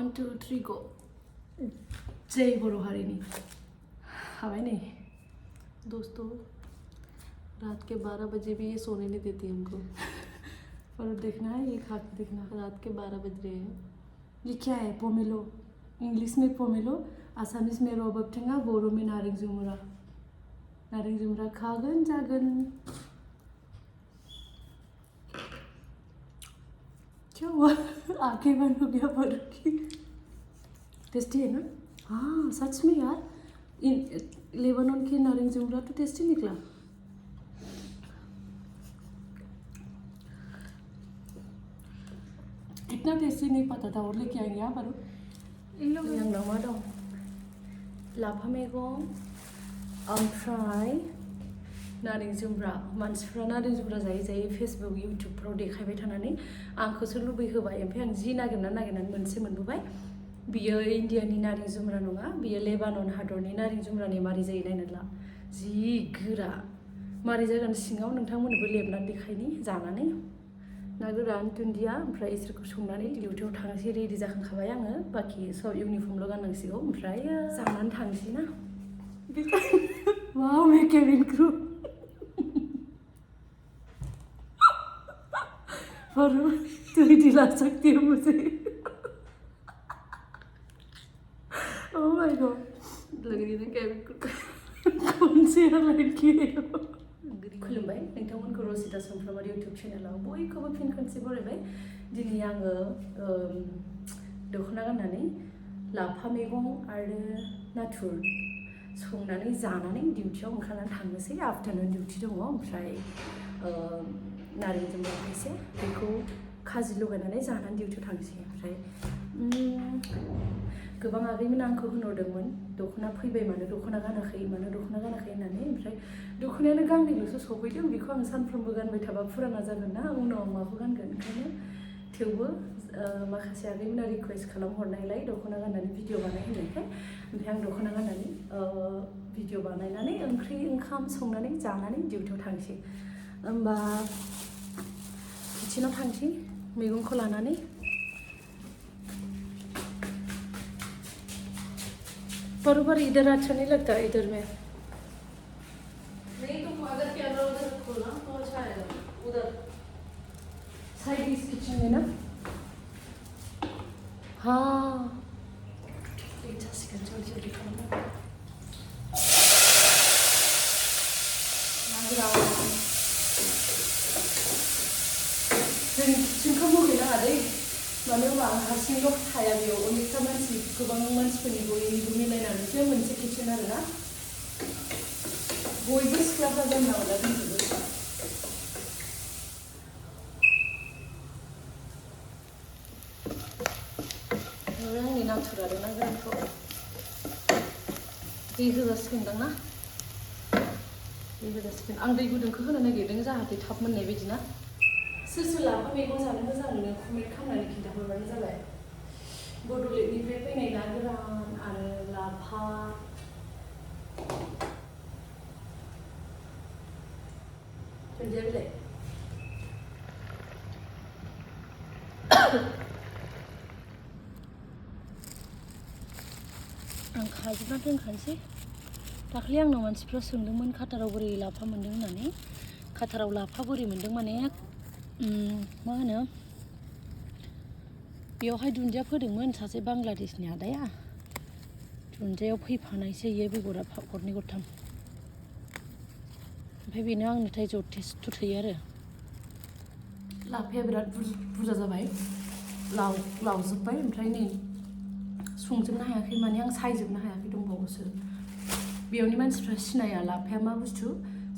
1 2 3 go जय बोरो हारिनी हवाई नहीं दोस्तों रात के 12 बजे भी ये सोने नहीं देती हमको पर देखना है ये खा के देखना रात के 12 बज रहे हैं ये क्या है पोमेलो इंग्लिश में पोमेलो आसामीस में रबबथेंगा बोरो में नारें जुमरा खागन जागन क्या हुआ आंखें बंद हो गया पर की टेस्टी है ना हाँ सच में यार लेबनान के नारें जुमरा तो टेस्टी निकला इतना टेस्टी नहीं पता था और लेके आएंगे यहाँ पर इन लोग yang nama dong लाफा मैगं ओमफ्राय नारें जुमब्रा मानसिफ्रा नारें जुमब्रा जायै फेसबुक इउटुबफ्राव देखायबाय थानानै आंखौसो लुबैहोबाय ओमफ्राय आं जि नागिरनानै मोनसे मोनबोबाय बियो इन्डियानि नारें जुमब्रा नङा बियो लेबानन हादरनि नारें जुमब्रानि मारै जायो नायनानै ला जि गोरा मारै जागोन सिङाव नोंथांमोननोबो लेबनानै देखायनि जानानै ना गोरान दुन्दिया ओमफ्राय इसोरखौ संनानै डिउटियाव थांसै रेडि जाखांखाबाय आङो बाखि सब इउनिफर्मल' गाननांसिगौ ओमफ्राय जानानै थांसै ना वाव मैं केबिन क्रू फरू तू ही दिला सकती है मुझे ओह माय गॉड लग रही है ना केबिन क्रू कौन सी लड़की है खुलुमबाय नोंथांमोनखौ रसिता सानफ्रामबो इउटुब चेनेलाव बयखौबो फिन खनसे बरायबाय दिनै आङो दख'ना गाननानै लाफा मैगं आरो नाथुर संनानै जानानै डिउटियाव ओंखारनानै थांनोसै आफ्टारनुन डिउटि दङ ओमफ्राय नारें जुमब्रा एसे बेखौ खाजि लगायनानै जानानै डिउटियाव थांसै ओमफ्राय गोबां आगैमोन आंखौ होनहरदोंमोन दख'ना फैबाय मानो दख'ना गानाखै होननानै ओमफ्राय दख'नायानो गांनैल'सो सफैदों बेखौ आं सानफ्रोमबो गानबाय थाबा फुराना जागोन ना उनाव आं माखौ गानगोन ओंखायनो थेवबो माखासे आगैमोना रिकुवेस्ट खालामहरनायलाय दख'ना गाननानै भिडिअ बानायहोनायखाय ओमफ्राय आं दख'ना गाननानै भिडिअ बानायनानै ओंख्रि ओंखाम संनानै जानानै डिउटियाव थांसै होमबा किचेनाव थांसै मैगंखौ लानानै बरोबर इधर अच्छा नहीं लगता इधर में नहीं तुम अगर कैमरा उधर खोलना तो अच्छा आएगा उधर साइड इस किचन में ना हाँ एक सेकंड जल्दी करना जोंनि किचेनखौ मुगैनो हादै मानो होनबा आं हारसिंल' थाया बेयाव अनेकथा मानसि गोबां मानसिफोरनि बयनिबो मिलायनानैसो मोनसे किचेन आरोना बयबो सिख्लाफ्रा जानला मोनला दंजोबो आंनि नाथुर आरो ना गोरानखौ दै होजासिगोनदां ना दै होजासिगोन आं दै गुदुंखौ होनो नागिरदों जाहाथे थाब मोननाय बायदि ना सोर सोर लाफा मैगं जानो मोजां मोनो कमेन्ट खालामनानै खिन्थाहरबानो जाबाय बड'लेण्डनिफ्राय फैनाय ना गोरान आरो लाफा दुन्दिया बिलाइ आं खाजोबना दोनखानोसै दाखालि आंनाव मानसिफ्रा सोंदोंमोन काटाराव बोरै लाफा मोन्दों होननानै काटाराव लाफा बोरै मोन्दों माने मा होनो बेयावहाय दुन्दिया फोदोंमोन सासे बांलादेशनि आदाया दुन्दियायाव फैफानायसो इयो बेगरा गरनै गरथाम ओमफ्राय बेनो आंनो जथेस्थ' थोयो आरो लाफाया बिराद बुरजा जाबाय लावजोब्बाय ओमफ्राय नै संजोबनो हायाखै माने आं सायजोबनो हायाखै दंबावोसो बेयावनि मानसिफ्रा सिनाया लाफाया मा बुस्थु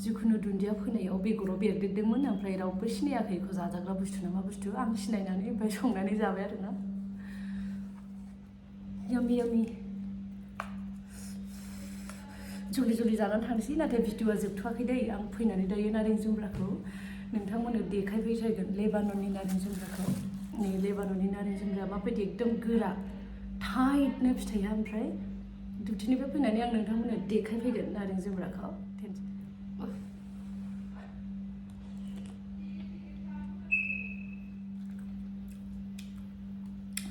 जिखुनु दुन्दिया फोनायाव बेगराव बेरदेरदोंमोन ओमफ्राय रावबो सिनायाखै बेखौ जाजाग्रा बुस्थु ना मा बुस्थु आं सिनायनानै ओमफ्राय संनानै जाबाय आरोना याम्मी याम्मी जल्दि जानानै थांसै नाथाय भिडिअआ जोबथ'वाखै दै आं फैनानै दायो नारें जुमब्राखौ नोंथांमोननो देखायबाय थागोन लेबानननि नारें जुमब्राखौ नै लेबानननि नारें जुमब्राया माबायदि एकदम गोरा टाइटनो फिथाइया ओमफ्राय डिउटिनिफ्राय फैनानै आं नोंथांमोननो देखायफैगोन नारें जुमब्राखौ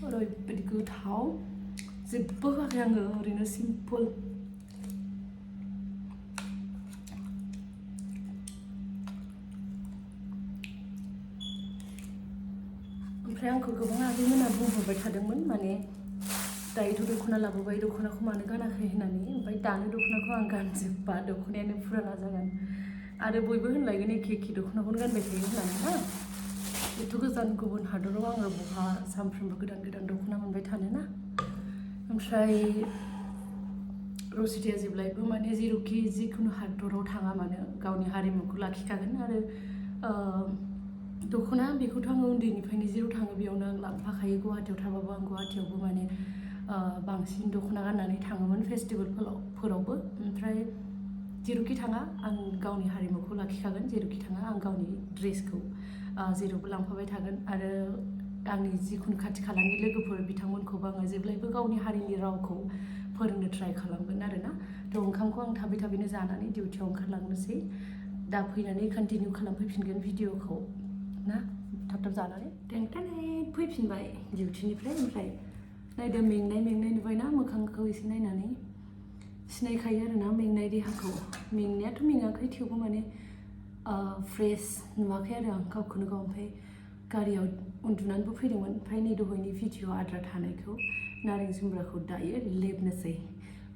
ओरैबायदि गोथाव जेबो होआखै आङो ओरैनो सिम्पोल ओमफ्राय आंखौ गोबां आगैमोना बुंहरबाय थादोंमोन माने दायोथ' दख'ना लाबोबाय दख'नाखौ मानो गानाखै होननानै ओमफ्राय दानो दख'नाखौ आं गानजोबबा दख'नायानो फुराना जागोन आरो बयबो होनलायगोन एखे दख'नाखौनो गानबाय थायो होननानै ना एथ' गोजान गुबुन हादराव आङो बहा सानफ्रोमबो गोदान गोदान दख'ना मोनबाय थानो ना ओमफ्राय रसिताया जेब्लायबो माने जेरावखि जिखुनु हादराव थाङा मानो गावनि हारिमुखौ लाखिखागोन आरो दख'ना बेखौथ' आङो उन्दैनिफ्रायनो जेराव थाङो बेयावनो आं लांफाखायो गुवाहाटियाव थाबाबो आं गुवाहाटियावबो माने बांसिन दख'ना गाननानै थाङोमोन फेस्टिभेलफोरावबो ओमफ्राय जेरावखि थाङा आं गावनि हारिमुखौ लाखिखागोन जेरावखि थाङा आं गावनि ड्रेसखौ जेरावबो लांफाबाय थागोन आरो आंनि जिखुनु खाथि खालानि लोगोफोर बिथांमोनखौबो आङो जेब्लायबो गावनि हारिनि रावखौ फोरोंनो ट्राइ खालामगोन आरोना थ' ओंखामखौ आं थाबै थाबैनो जानानै डिउटियाव ओंखारलांनोसै दा फैनानै कन्टिनिउ खालामफैफिनगोन भिडिअखौ ना थाब थाब जानानै टेंटानै फैफिनबाय डिउटिनिफ्राय ओमफ्राय नायदो मेंनाय नुबायना मोखांखौ एसे नायनानै सिनायखायो आरोना मेंनाय देहाखौ मेंनायाथ' मेङाखै थेवबो माने फ्रेश नुवाखै आरो आं गावखौनो गाव ओमफ्राय गारियाव उन्दुनानैबो फैदोंमोन ओमफ्राय नै दहायनि भिडिअ आद्रा थानायखौ नारें जुमब्राखौ दायो लेबनोसै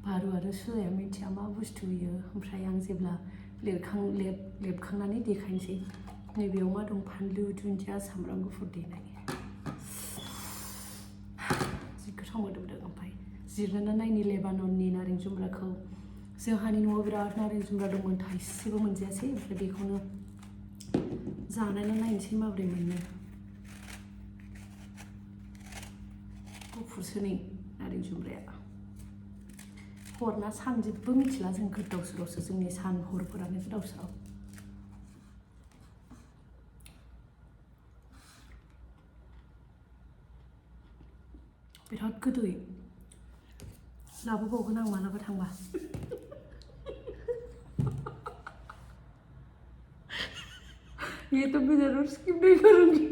बारु आरो सुजाया मिथिया मा बुस्थु बियो ओमफ्राय आं जेब्ला लेबखांनानै देखायनोसै नैबेयाव मा दं फानलु दुन्दिया सामब्राम गुफुर देनाय जि गोथाव मोदोमदों ओमफ्राय जिरना नायनि लेबानननि नारें जुमब्राखौ जोंहानि न'आव बिराद नारें जुमब्रा दंमोन थाइसेबो मोनजायासै ओमफ्राय बेखौनो जानानै नायनोसै माबोरै मोनो गुफुरसो नै नारें जुमब्राया हरना सान जेबो मिथिला जों गोदाव सोरावसो जोंनि सान हरफोरानो गोदाव सोराव बिराद गोदै लाबोबावगोन आं मालाबा थांबा ये तो मैं जरूर स्किप नहीं करूँगी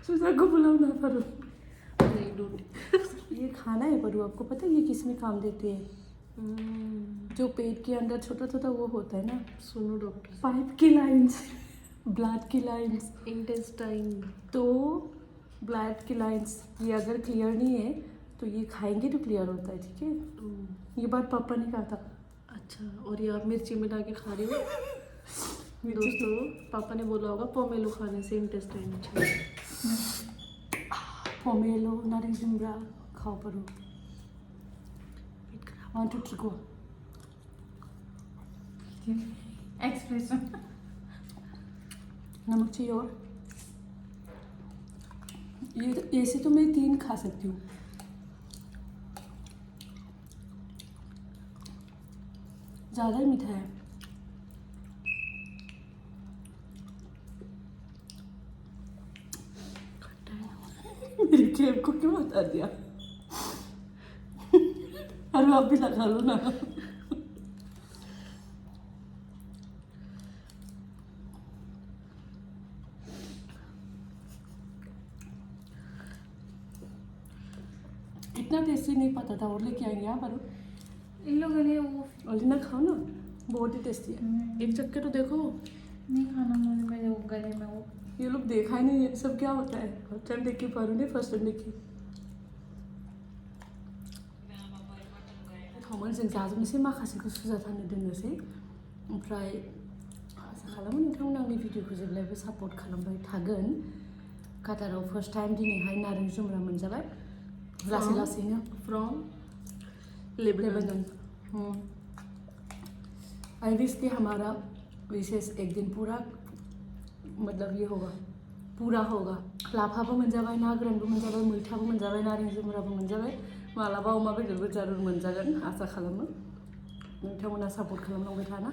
सुजा को बुलाना पड़ो नहीं डोंट ये खाना है बरू आपको पता है ये किस में काम देते हैं जो पेट के अंदर छोटा छोटा वो होता है ना सुनो डॉक्टर पाइप की लाइंस ब्लड की लाइंस इंटेस्टाइन तो ब्लड की लाइंस ये अगर क्लियर नहीं है तो ये खाएंगे तो क्लियर होता है ठीक है ये बात पापा ने कहा था अच्छा और ये आप मिर्ची मिला के खा रही हो दोस्तों पापा ने बोला होगा पोमेलो खाने से इंटेस्टाइन अच्छा पोमेलो नारें जुमब्रा खाओ परो 1 2 3 गो एक्सप्रेशन नमक चाहिए और ये ऐसे तो मैं 3 खा सकती हूँ ज़्यादा ही मीठा है मेरी जेब को क्यों बता दिया अरे आप भी लगा लो ना इतना टेस्टी नहीं पता था और लेके आएंगे आप पर इन लोगों ने वो और ना खाओ ना बहुत ही टेस्टी है एक चक्कर तो देखो नहीं खाना मुझे मेरे वो गले में वो ये लोग देखा ही नहीं है सब क्या होता है फर्स्ट टाइम देखी पारू ने फर्स्ट टाइम देखी थावमोन जों जाजोबनोसै माखासेखौ सुजा थानो दोननोसै ओमफ्राय आसा खालामो नोंथांमोन आंनि भिडिअखौ जेब्लायबो सापर्ट खालामबाय थागोन काटाराव फर्स्ट टाइम दिनैहाय नारें जुमब्रा मोनजाबाय लासै लासैनो फ्रॉम लेबनान आई विश कि हमारा विशेष एक दिन पूरा मतलब ये होगा पूरा होगा लाफाबो मोनजाबाय ना गोरानबो मोनजाबाय मैथाबो मोनजाबाय नारें जुमब्राबो मोनजाबाय मालाबा अमा बेदरबो जरुर मोनजागोन आसा खालामो नोंथांमोना सापर्ट खालामलांबाय थाना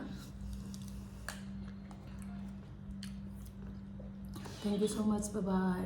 thank you so much bye bye